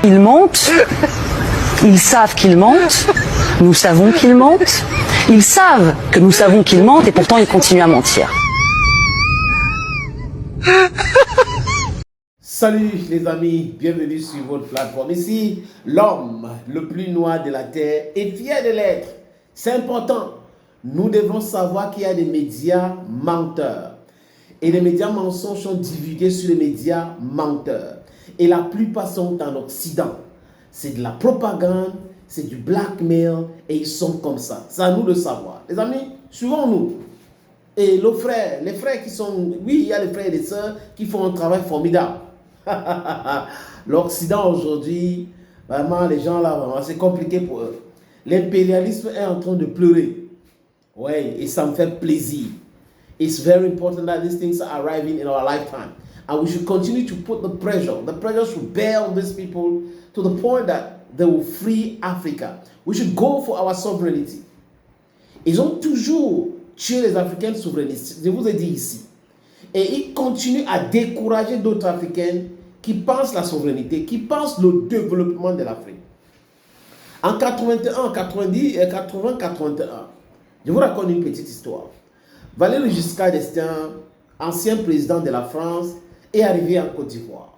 Ils mentent. Ils savent qu'ils mentent. Nous savons qu'ils mentent. Ils savent que nous savons qu'ils mentent et pourtant ils continuent à mentir. Salut les amis, bienvenue sur votre plateforme. Ici, l'homme le plus noir de la terre est fier de l'être. C'est important. Nous devons savoir qu'il y a des médias menteurs. Et les médias mensonges sont divulgués sur les médias menteurs. Et la plupart sont en Occident. C'est de la propagande, c'est du blackmail et ils sont comme ça. C'est à nous de savoir. Les amis, suivons-nous. Et les frères qui sont... Oui, il y a les frères et les sœurs qui font un travail formidable. L'Occident aujourd'hui, vraiment, les gens là, vraiment, c'est compliqué pour eux. L'impérialisme est en train de pleurer. Ouais, et ça me fait plaisir. It's very important that these things are arriving in our lifetime. And we should continue to put the pressure. The pressure should bear on these people to the point that they will free Africa. We should go for our sovereignty. Ils ont toujours tué les Africains souverainistes. Je vous ai dit ici. Et ils continuent à décourager d'autres Africains qui pensent la souveraineté, qui pensent le développement de l'Afrique. En 81, 90, 80, 81, je vous raconte une petite histoire. Valéry Giscard d'Estaing, ancien président de la France, est arrivé en Côte d'Ivoire.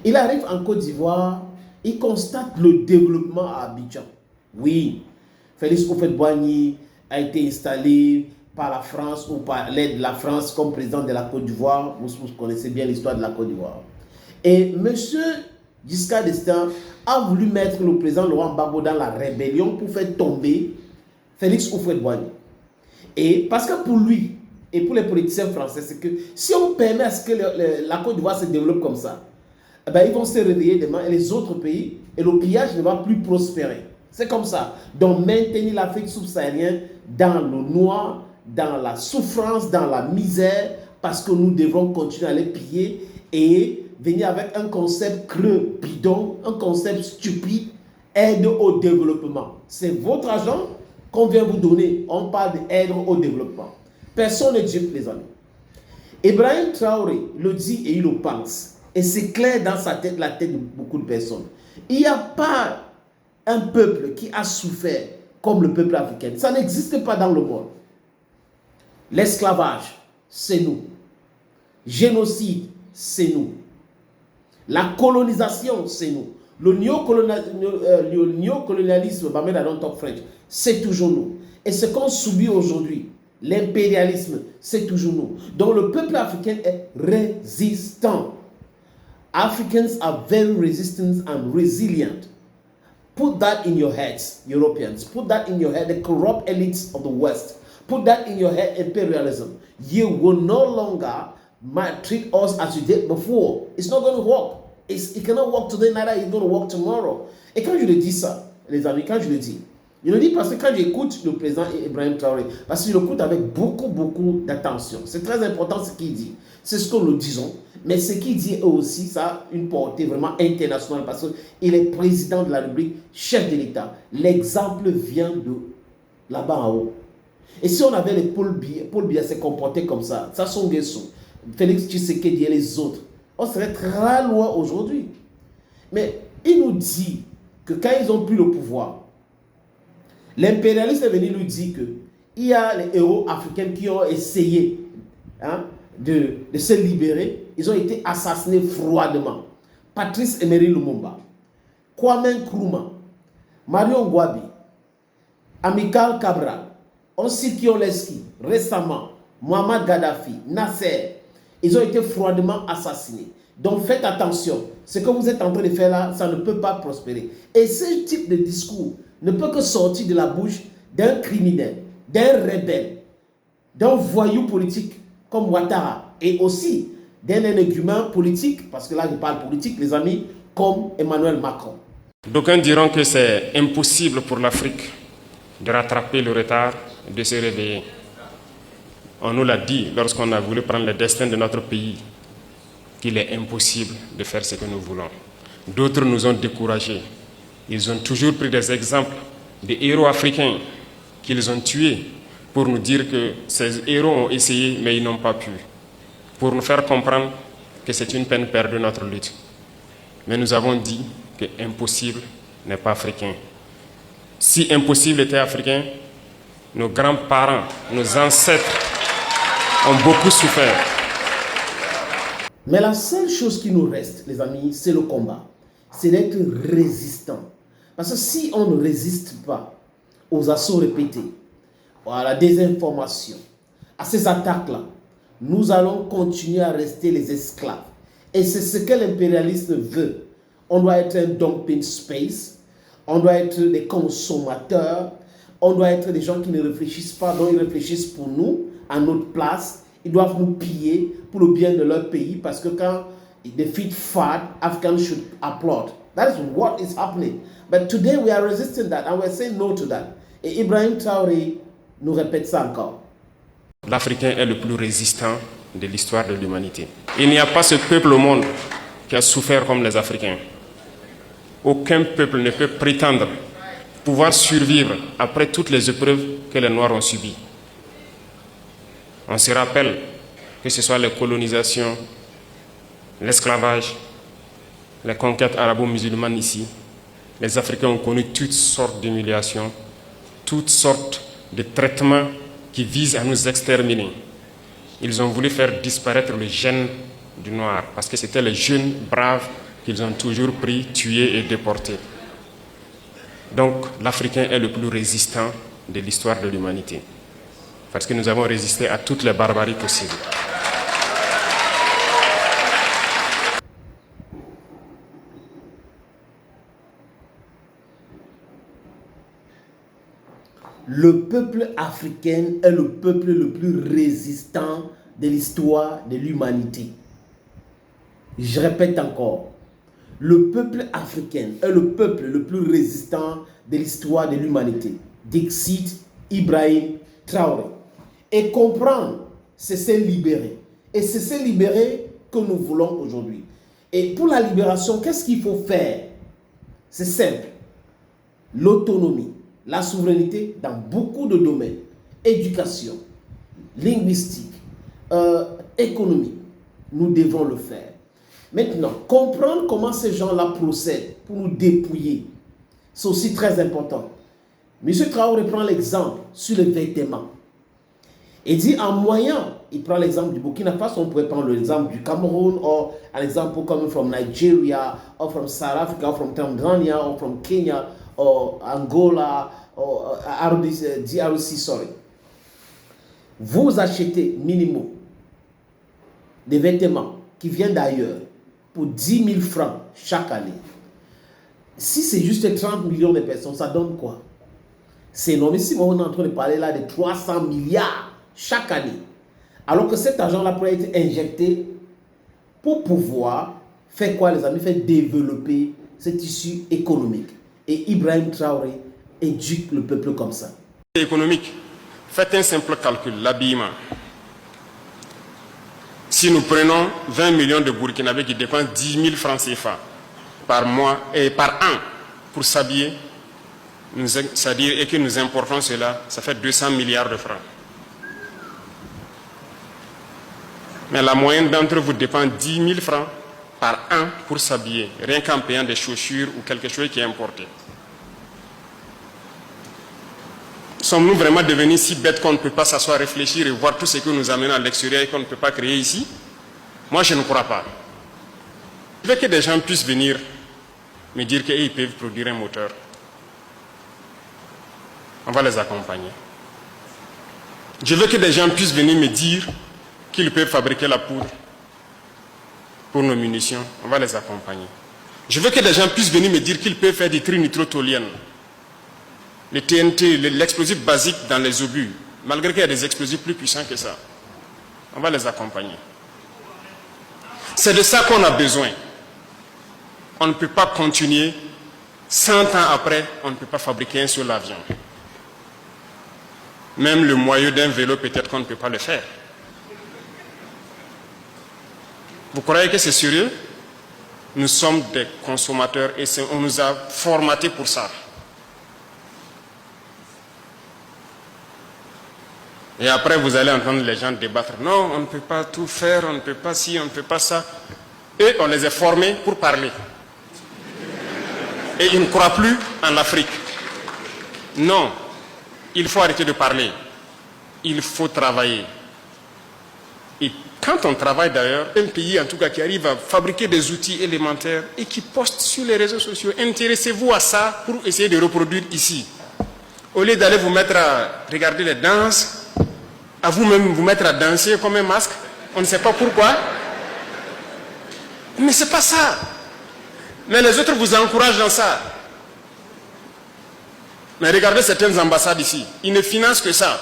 Il arrive en Côte d'Ivoire, il constate le développement à Abidjan. Oui, Félix Houphouët-Boigny a été installé par la France ou par l'aide de la France comme président de la Côte d'Ivoire. Vous connaissez bien l'histoire de la Côte d'Ivoire. Et M. Giscard d'Estaing a voulu mettre le président Laurent Gbagbo dans la rébellion pour faire tomber Félix Houphouët-Boigny. Et parce que pour lui et pour les politiciens français, c'est que si on permet à ce que la Côte d'Ivoire se développe comme ça, eh bien, ils vont se réveiller demain et les autres pays, et le pillage ne va plus prospérer. C'est comme ça. Donc maintenir l'Afrique subsaharienne dans le noir, dans la souffrance, dans la misère, parce que nous devons continuer à les piller et venir avec un concept creux, bidon, un concept stupide, aide au développement. C'est votre argent qu'on vient vous donner. On parle d'aide au développement. Personne ne dit, les amis. Ibrahim Traoré le dit et il le pense. Et c'est clair dans sa tête, la tête de beaucoup de personnes. Il n'y a pas un peuple qui a souffert comme le peuple africain. Ça n'existe pas dans le monde. L'esclavage, c'est nous. Génocide, c'est nous. La colonisation, c'est nous. Le néocolonialisme, c'est toujours nous. Et ce qu'on subit aujourd'hui, l'impérialisme, c'est toujours nous. Donc le peuple africain est résistant. Africans are very resistant and resilient. Put that in your heads, Europeans. Put that in your head, the corrupt elites of the West. Put that in your head, imperialism. You will no longer treat us as you did before. It's not going to work. It cannot work today, neither it's going to work tomorrow. Et quand je le dis ça, les amis, quand je le dis parce que quand j'écoute le président Ibrahim Traoré, parce que je l'écoute avec beaucoup d'attention. C'est très important ce qu'il dit. C'est ce que nous disons. Mais ce qu'il dit aussi, ça a une portée vraiment internationale parce qu'il est président de la République, chef de l'État. L'exemple vient de là-bas en haut. Et si on avait les Paul Biya se comporter comme ça, Sassou Nguesso, Félix Tshisekedi et les autres, on serait très loin aujourd'hui. Mais il nous dit que quand ils ont pris le pouvoir, l'impérialiste est venu lui dire qu'il y a les héros africains qui ont essayé de se libérer. Ils ont été assassinés froidement. Patrice Emery Lumumba, Kwame Nkrumah, Marion Gwabi, Amilcar Cabral, Ansiki Oleski, récemment, Muammar Gaddafi, Nasser, ils ont été froidement assassinés. Donc faites attention. Ce que vous êtes en train de faire là, ça ne peut pas prospérer. Et ce type de discours ne peut que sortir de la bouche d'un criminel, d'un rebelle, d'un voyou politique comme Ouattara et aussi d'un énergumène politique, parce que là je parle politique, les amis, comme Emmanuel Macron. D'aucuns diront que c'est impossible pour l'Afrique de rattraper le retard, de se réveiller. On nous l'a dit lorsqu'on a voulu prendre le destin de notre pays, qu'il est impossible de faire ce que nous voulons. D'autres nous ont découragés. Ils ont toujours pris des exemples des héros africains qu'ils ont tués pour nous dire que ces héros ont essayé mais ils n'ont pas pu. Pour nous faire comprendre que c'est une peine perdue notre lutte. Mais nous avons dit que impossible n'est pas africain. Si impossible était africain, nos grands-parents, nos ancêtres ont beaucoup souffert. Mais la seule chose qui nous reste, les amis, c'est le combat. C'est d'être résistant. Parce que si on ne résiste pas aux assauts répétés, à la désinformation, à ces attaques-là, nous allons continuer à rester les esclaves. Et c'est ce que l'impérialisme veut. On doit être un dumping space, on doit être des consommateurs, on doit être des gens qui ne réfléchissent pas, donc ils réfléchissent pour nous, à notre place. Ils doivent nous piller pour le bien de leur pays, parce que quand they feed fat, Afghans should applaud. That is what is happening. But today we are resisting that and we are saying no to that. Et Ibrahim Traoré nous répète ça encore. L'Africain est le plus résistant de l'histoire de l'humanité. Il n'y a pas ce peuple au monde qui a souffert comme les Africains. Aucun peuple ne peut prétendre pouvoir survivre après toutes les épreuves que les Noirs ont subies. On se rappelle que ce soit les colonisations, l'esclavage, les conquêtes arabo-musulmanes ici, les Africains ont connu toutes sortes d'humiliations, toutes sortes de traitements qui visent à nous exterminer. Ils ont voulu faire disparaître le gène du noir parce que c'était les jeunes braves qu'ils ont toujours pris, tués et déportés. Donc l'Africain est le plus résistant de l'histoire de l'humanité parce que nous avons résisté à toutes les barbaries possibles. Le peuple africain est le peuple le plus résistant de l'histoire de l'humanité. Je répète encore. Le peuple africain est le peuple le plus résistant de l'histoire de l'humanité. Dixit Ibrahim Traoré. Et comprendre, c'est se libérer. Et c'est se libérer que nous voulons aujourd'hui. Et pour la libération, qu'est-ce qu'il faut faire? C'est simple. L'autonomie. La souveraineté dans beaucoup de domaines, éducation, linguistique, économie, nous devons le faire. Maintenant, comprendre comment ces gens-là procèdent pour nous dépouiller, c'est aussi très important. M. Traoré prend l'exemple sur les vêtements. Il dit en moyen, il prend l'exemple du Burkina Faso, on pourrait prendre l'exemple du Cameroun, ou un exemple coming from Nigeria, or from South Africa, or from Tanzania, or from Kenya, or Angola, or DRC, sorry. Vous achetez minimum des vêtements qui viennent d'ailleurs pour 10 000 francs chaque année. Si c'est juste 30 millions de personnes, ça donne quoi? C'est énormissime. On est en train de parler là de 300 milliards chaque année. Alors que cet argent-là pourrait être injecté pour pouvoir faire quoi, les amis? Faire développer ce tissu économique. Et Ibrahim Traoré éduque le peuple comme ça. Économique. Faites un simple calcul, l'habillement. Si nous prenons 20 millions de Burkinabés qui dépensent 10 000 francs CFA par mois et par an pour s'habiller, c'est-à-dire et que nous importons cela, ça fait 200 milliards de francs. Mais la moyenne d'entre vous dépend 10 000 francs par an pour s'habiller, rien qu'en payant des chaussures ou quelque chose qui est importé. Sommes-nous vraiment devenus si bêtes qu'on ne peut pas s'asseoir, réfléchir et voir tout ce que nous amenons à l'extérieur et qu'on ne peut pas créer ici? Moi, je ne crois pas. Je veux que des gens puissent venir me dire qu'ils peuvent produire un moteur. On va les accompagner. Je veux que des gens puissent venir me dire qu'ils peuvent fabriquer la poudre pour nos munitions. On va les accompagner. Je veux que des gens puissent venir me dire qu'ils peuvent faire des trinitrotoluènes. Le TNT, l'explosif basique dans les obus, malgré qu'il y a des explosifs plus puissants que ça. On va les accompagner. C'est de ça qu'on a besoin. On ne peut pas continuer, 100 ans après, on ne peut pas fabriquer un seul avion. Même le moyeu d'un vélo, peut-être qu'on ne peut pas le faire. Vous croyez que c'est sérieux? Nous sommes des consommateurs et on nous a formatés pour ça. Et après, vous allez entendre les gens débattre. Non, on ne peut pas tout faire, on ne peut pas ci, on ne peut pas ça. Et on les a formés pour parler. Et ils ne croient plus en l'Afrique. Non, il faut arrêter de parler. Il faut travailler. Et quand on travaille d'ailleurs, un pays en tout cas qui arrive à fabriquer des outils élémentaires et qui poste sur les réseaux sociaux, intéressez-vous à ça pour essayer de reproduire ici. Au lieu d'aller vous mettre à regarder les danses, à vous-même vous mettre à danser comme un masque, on ne sait pas pourquoi. Mais c'est pas ça. Mais les autres vous encouragent dans ça. Mais regardez certaines ambassades ici, ils ne financent que ça.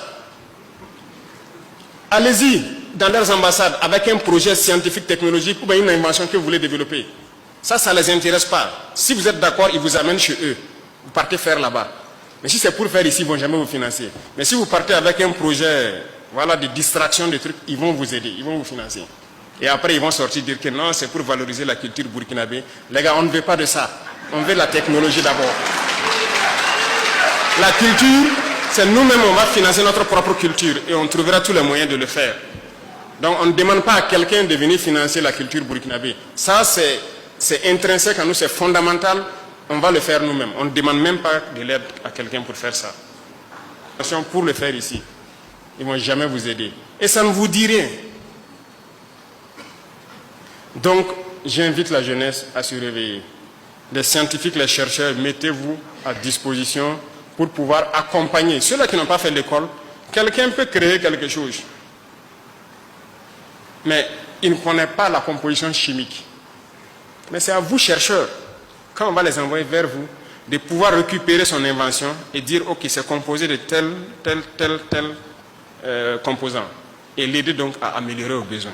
Allez-y dans leurs ambassades avec un projet scientifique, technologique ou bien une invention que vous voulez développer. Ça ne les intéresse pas. Si vous êtes d'accord, ils vous amènent chez eux. Vous partez faire là-bas. Mais si c'est pour faire ici, ils ne vont jamais vous financer. Mais si vous partez avec un projet, voilà, de distraction, de trucs, ils vont vous aider, ils vont vous financer. Et après, ils vont sortir dire que non, c'est pour valoriser la culture burkinabé. Les gars, on ne veut pas de ça. On veut la technologie d'abord. La culture, c'est nous-mêmes, on va financer notre propre culture et on trouvera tous les moyens de le faire. Donc, on ne demande pas à quelqu'un de venir financer la culture burkinabé. Ça, c'est intrinsèque à nous, c'est fondamental. On va le faire nous-mêmes. On ne demande même pas de l'aide à quelqu'un pour faire ça. Pour le faire ici, ils ne vont jamais vous aider. Et ça ne vous dit rien. Donc, j'invite la jeunesse à se réveiller. Les scientifiques, les chercheurs, mettez-vous à disposition pour pouvoir accompagner. Ceux-là qui n'ont pas fait l'école, quelqu'un peut créer quelque chose. Mais il ne connaît pas la composition chimique. Mais c'est à vous, chercheurs, quand on va les envoyer vers vous, de pouvoir récupérer son invention et dire, ok, c'est composé de tel composant. Et l'aider donc à améliorer aux besoins.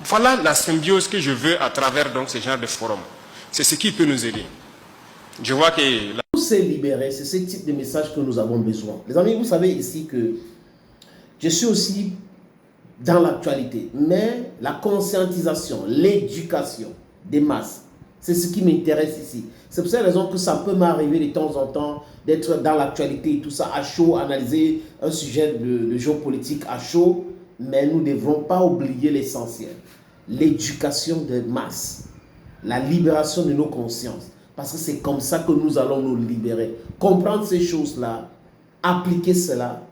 Voilà la symbiose que je veux à travers donc ce genre de forum. C'est ce qui peut nous aider. Je vois que... Pour se libérer, c'est ce type de message que nous avons besoin. Les amis, vous savez ici que je suis aussi dans l'actualité, mais la conscientisation, l'éducation des masses, c'est ce qui m'intéresse ici. C'est pour cette raison que ça peut m'arriver de temps en temps d'être dans l'actualité et tout ça à chaud, analyser un sujet de géopolitique à chaud, mais nous ne devrons pas oublier l'essentiel. L'éducation des masses, la libération de nos consciences. Parce que c'est comme ça que nous allons nous libérer. Comprendre ces choses-là, appliquer cela,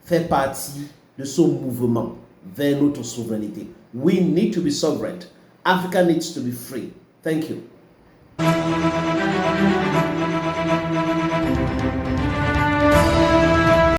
fait partie de ce mouvement vers notre souveraineté. We need to be sovereign. Africa needs to be free. Thank you.